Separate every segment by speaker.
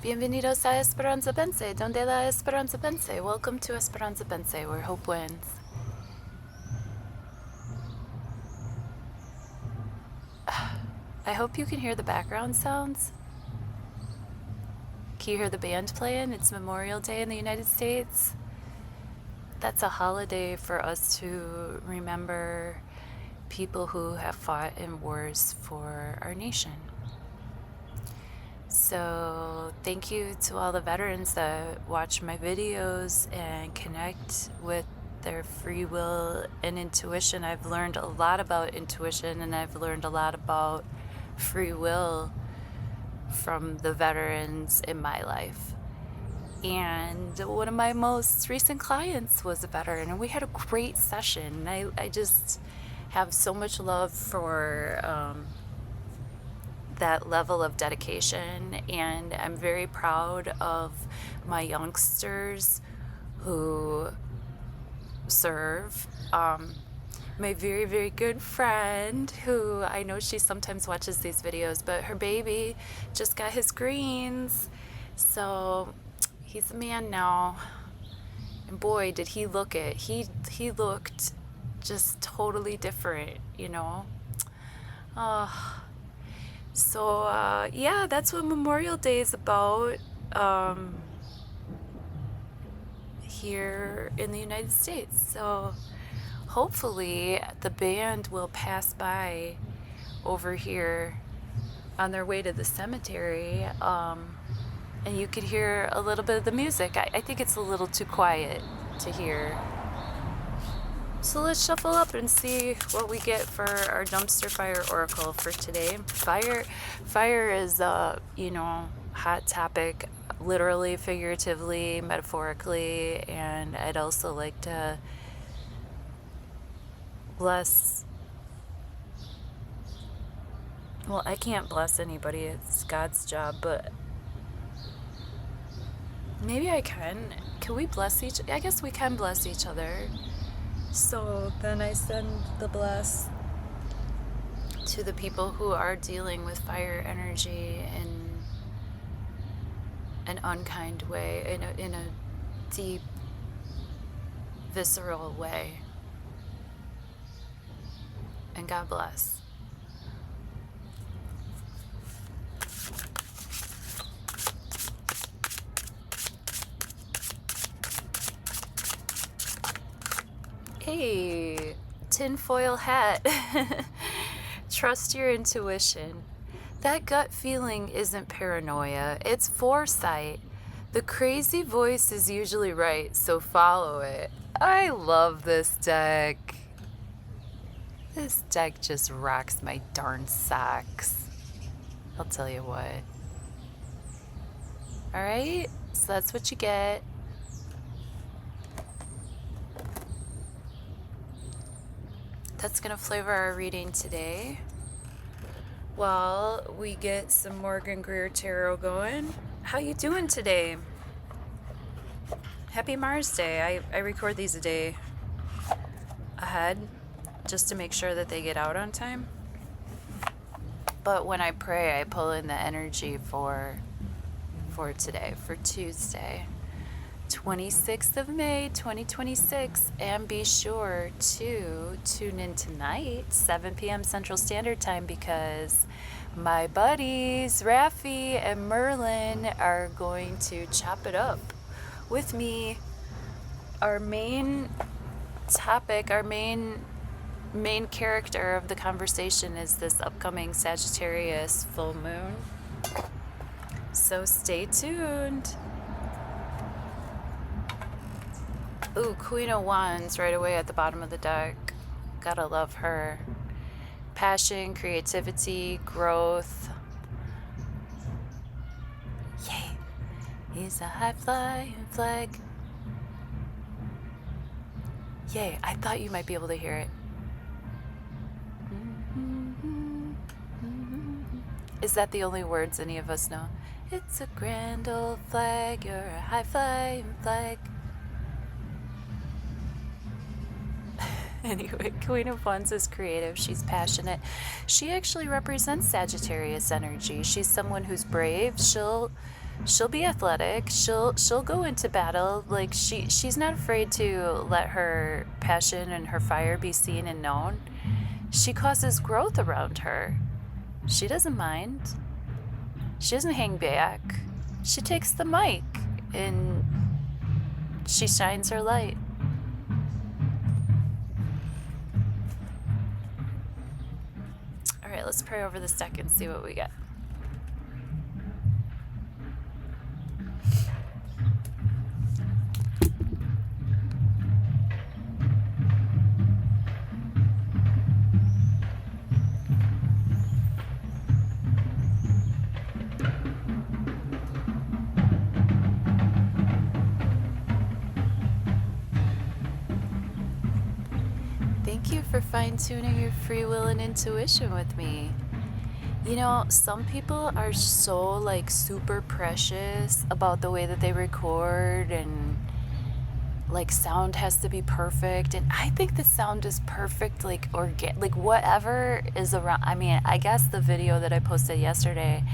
Speaker 1: Bienvenidos a EsperanzaVence, donde la esperanza vence. Welcome to EsperanzaVence, where hope wins. I hope you can hear the background sounds. Can you hear the band playing? It's Memorial Day in the United States. That's a holiday for us to remember people who have fought in wars for our nation. So thank you to all the veterans that watch my videos and connect with their free will and intuition. I've learned a lot about intuition, and I've learned a lot about free will from the veterans in my life. And one of my most recent clients was a veteran, and we had a great session. I just have so much love for that level of dedication, and I'm very proud of my youngsters who serve. My very, very good friend, who I know she sometimes watches these videos, but her baby just got his greens, so he's a man now, and boy, did he look it. He looked just totally different, you know. So yeah, that's what Memorial Day is about here in the United States. So hopefully the band will pass by over here on their way to the cemetery, and you could hear a little bit of the music. I think it's a little too quiet to hear. So let's shuffle up and see what we get for our dumpster fire oracle for today. Fire is hot topic, literally, figuratively, metaphorically, and I'd also like to bless. Well, I can't bless anybody, it's God's job, but maybe I can. Can we bless I guess we can bless each other. So then I send the bless to the people who are dealing with fire energy in an unkind way, in a deep, visceral way. And God bless. Hey, tinfoil hat. Trust your intuition. That gut feeling isn't paranoia, it's foresight. The crazy voice is usually right, so follow it. I love this deck. This deck just rocks my darn socks. I'll tell you what. Alright, so that's what you get. That's going to flavor our reading today while we get some Morgan Greer Tarot going. How you doing today? Happy Mars Day. I record these a day ahead just to make sure that they get out on time. But when I pray, I pull in the energy for today, for Tuesday, 26th of May, 2026, and be sure to tune in tonight, 7 p.m. Central Standard Time, because my buddies, Raffi and Merlin, are going to chop it up with me. Our main topic, our main character of the conversation is this upcoming Sagittarius full moon. So stay tuned. Ooh, Queen of Wands right away at the bottom of the deck. Gotta love her. Passion, creativity, growth. Yay. He's a high-flying flag. Yay, I thought you might be able to hear it. Is that the only words any of us know? It's a grand old flag, you're a high-flying flag. Anyway, Queen of Wands is creative. She's passionate. She actually represents Sagittarius energy. She's someone who's brave. She'll She'll be athletic. She'll go into battle. Like she's not afraid to let her passion and her fire be seen and known. She causes growth around her. She doesn't mind. She doesn't hang back. She takes the mic and she shines her light. All right, let's pray over this deck and see what we get. Thank you for fine-tuning your free will and intuition with me. You know, some people are so like super precious about the way that they record, and like sound has to be perfect, and I think the sound is perfect, like like whatever is around. I mean, I guess the video that I posted yesterday,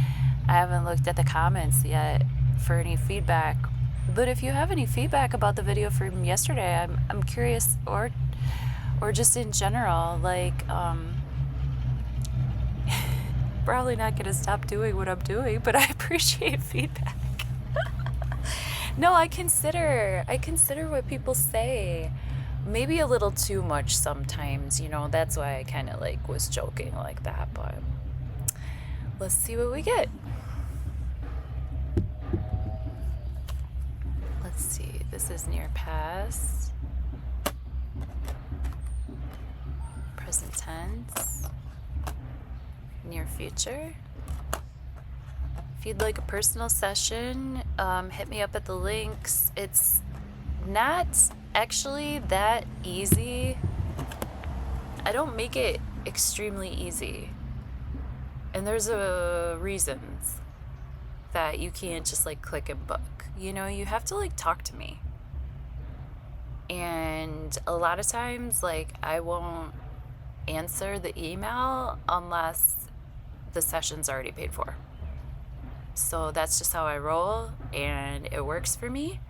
Speaker 1: I haven't looked at the comments yet for any feedback, but if you have any feedback about the video from yesterday, I'm curious, or just in general, like probably not gonna stop doing what I'm doing, but I appreciate feedback. No, I consider what people say. Maybe a little too much sometimes, you know, that's why I kind of like was joking like that, but let's see what we get. Let's see, this is near past, present tense, near future. If you'd like a personal session, hit me up at the links. It's not actually that easy. I don't make it extremely easy. And there's reasons that you can't just like click and book. You know, you have to like talk to me. And a lot of times, like, I won't answer the email unless the session's already paid for. So that's just how I roll, and it works for me.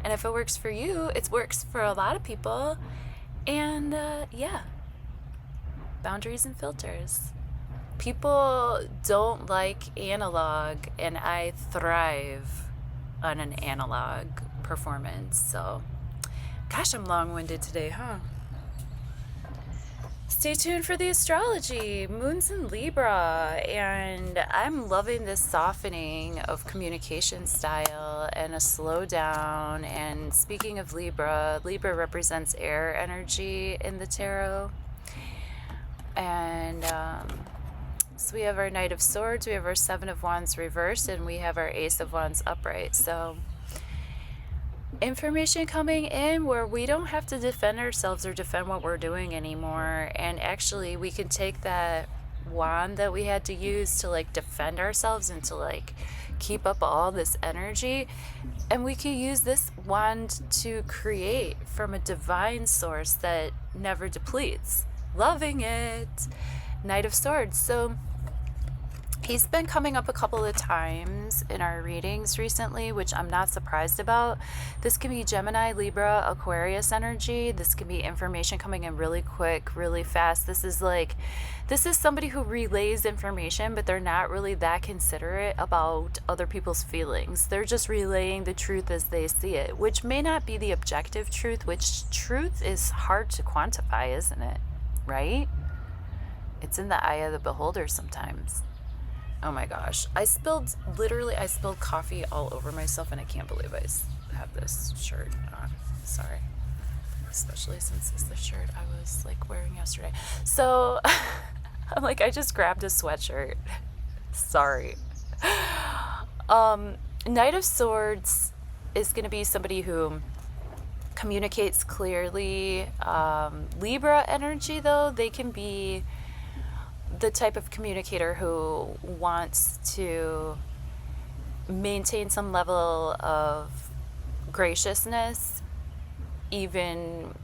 Speaker 1: And if it works for you, it works for a lot of people. And yeah, boundaries and filters. People don't like analog, and I thrive on an analog performance. So, gosh, I'm long-winded today, huh? Stay tuned for the astrology. Moon's in Libra, and I'm loving this softening of communication style and a slowdown. And speaking of Libra, Libra represents air energy in the tarot. And so we have our Knight of Swords, we have our Seven of Wands reversed, and we have our Ace of Wands upright. So information coming in where we don't have to defend ourselves or defend what we're doing anymore, and actually we can take that wand that we had to use to like defend ourselves and to like keep up all this energy, and we can use this wand to create from a divine source that never depletes. Loving it. Knight of Swords. So he's been coming up a couple of times in our readings recently, which I'm not surprised about. This can be Gemini, Libra, Aquarius energy. This can be information coming in really quick, really fast. This is somebody who relays information, but they're not really that considerate about other people's feelings. They're just relaying the truth as they see it, which may not be the objective truth, which truth is hard to quantify, isn't it? Right? It's in the eye of the beholder sometimes. Oh my gosh. I spilled coffee all over myself, and I can't believe I have this shirt on. Sorry. Especially since it's the shirt I was like wearing yesterday. So I'm like, I just grabbed a sweatshirt. Sorry. Knight of Swords is going to be somebody who communicates clearly. Libra energy, though, they can be the type of communicator who wants to maintain some level of graciousness. Even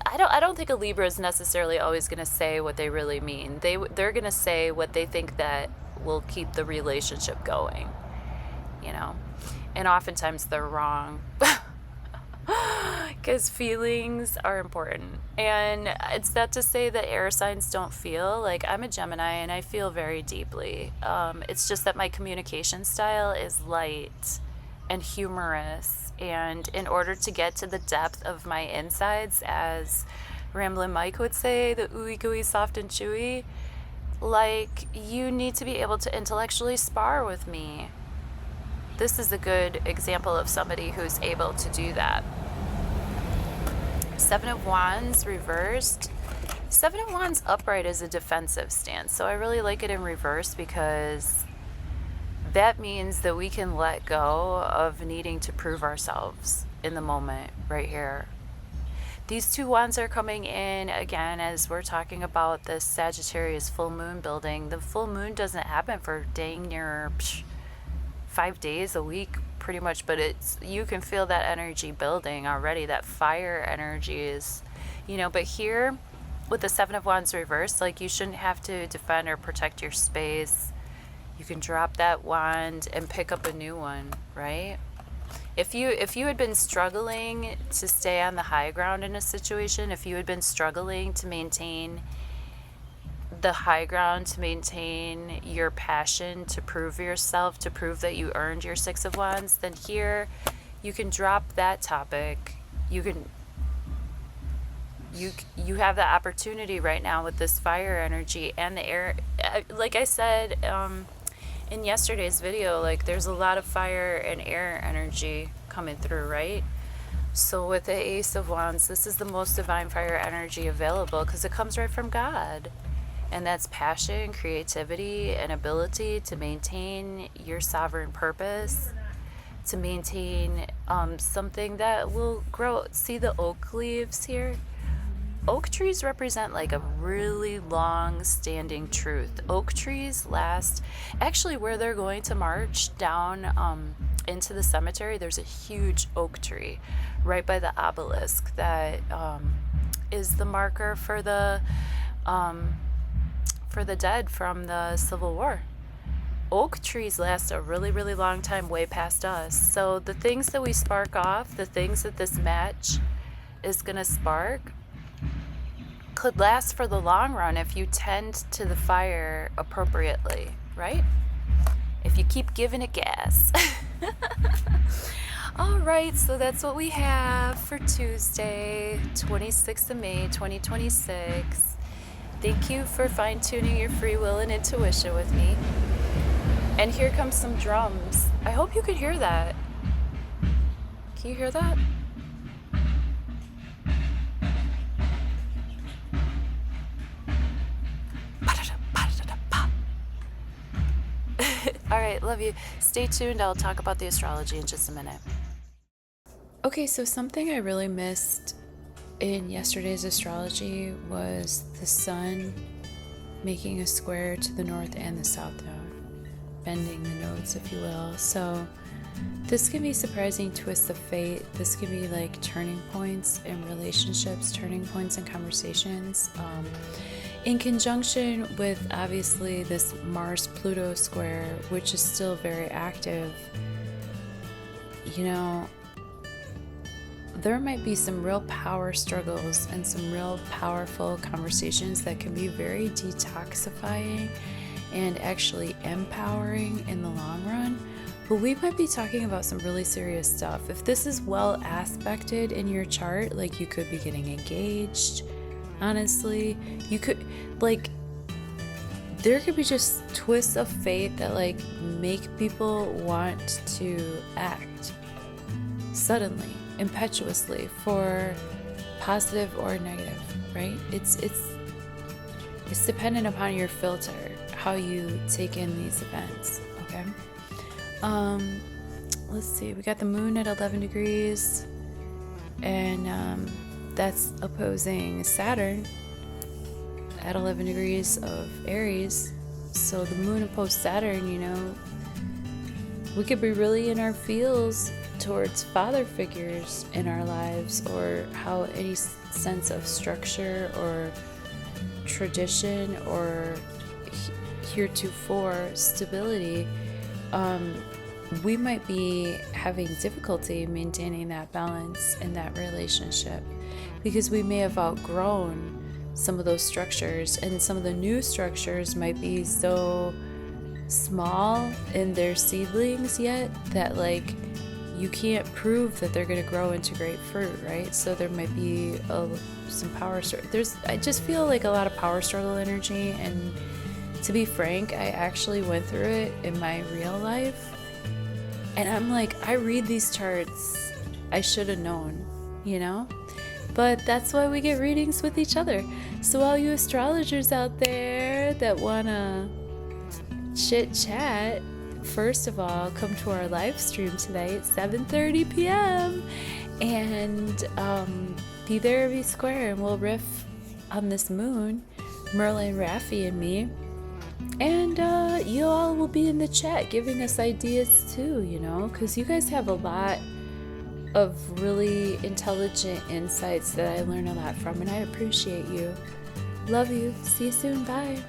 Speaker 1: I don't think a Libra is necessarily always going to say what they really mean. They're going to say what they think that will keep the relationship going. you know, and oftentimes they're wrong. Because feelings are important. And it's not to say that air signs don't feel. Like, I'm a Gemini and I feel very deeply. It's just that my communication style is light and humorous. And in order to get to the depth of my insides, as Ramblin' Mike would say, the ooey gooey, soft and chewy, like, you need to be able to intellectually spar with me. This is a good example of somebody who's able to do that. Seven of Wands reversed. Seven of Wands upright is a defensive stance. So I really like it in reverse because that means that we can let go of needing to prove ourselves in the moment right here. These two wands are coming in again as we're talking about this Sagittarius full moon building. The full moon doesn't happen for dang near 5 days a week pretty much, but it's, you can feel that energy building already. That fire energy is, you know, but here with the Seven of Wands reversed, like, you shouldn't have to defend or protect your space. You can drop that wand and pick up a new one, right? If you had been struggling to stay on the high ground in a situation, if you had been struggling to maintain the high ground, to maintain your passion, to prove yourself, to prove that you earned your Six of Wands, then here you can drop that topic. You have the opportunity right now with this fire energy and the air. Like I said in yesterday's video, like, there's a lot of fire and air energy coming through, right? So with the Ace of Wands, this is the most divine fire energy available because it comes right from God. And that's passion, creativity, and ability to maintain your sovereign purpose, to maintain something that will grow. See the oak leaves here? Oak trees represent like a really long standing truth. Oak trees last, actually where they're going to march down into the cemetery, there's a huge oak tree right by the obelisk that is the marker for the dead from the Civil War. Oak trees last a really, really long time, way past us. So the things that we spark off, the things that this match is going to spark, could last for the long run if you tend to the fire appropriately, right? If you keep giving it gas. All right, so that's what we have for Tuesday, 26th of May, 2026. Thank you for fine-tuning your free will and intuition with me. And here comes some drums. I hope you could hear that. Can you hear that? All right, love you. Stay tuned. I'll talk about the astrology in just a minute. Okay, so something I really missed in yesterday's astrology was the sun making a square to the north and the south node, bending the nodes, if you will. So this can be surprising twists of fate. This can be like turning points in relationships, turning points in conversations, in conjunction with obviously this Mars-Pluto square, which is still very active. You know, there might be some real power struggles and some real powerful conversations that can be very detoxifying and actually empowering in the long run. But we might be talking about some really serious stuff. If this is well aspected in your chart, like, you could be getting engaged, honestly. You could, like, there could be just twists of fate that, like, make people want to act suddenly, impetuously, for positive or negative, right? It's dependent upon your filter, how you take in these events, okay? Let's see, we got the moon at 11 degrees, and that's opposing Saturn at 11 degrees of Aries. So the moon opposed Saturn, you know, we could be really in our feels towards father figures in our lives, or how any sense of structure or tradition or heretofore stability we might be having difficulty maintaining that balance in that relationship because we may have outgrown some of those structures, and some of the new structures might be so small in their seedlings yet that like you can't prove that they're going to grow into great fruit, right? So there might be some power struggle. I just feel like a lot of power struggle energy, and to be frank, I actually went through it in my real life. And I'm like, I read these charts, I should have known, you know? But that's why we get readings with each other. So all you astrologers out there that wanna chit chat, first of all, come to our live stream today at 7:30 p.m. and be there, be square, and we'll riff on this moon, Merlin, Raffi, and me. And you all will be in the chat giving us ideas too, you know, because you guys have a lot of really intelligent insights that I learn a lot from, and I appreciate you. Love you. See you soon. Bye.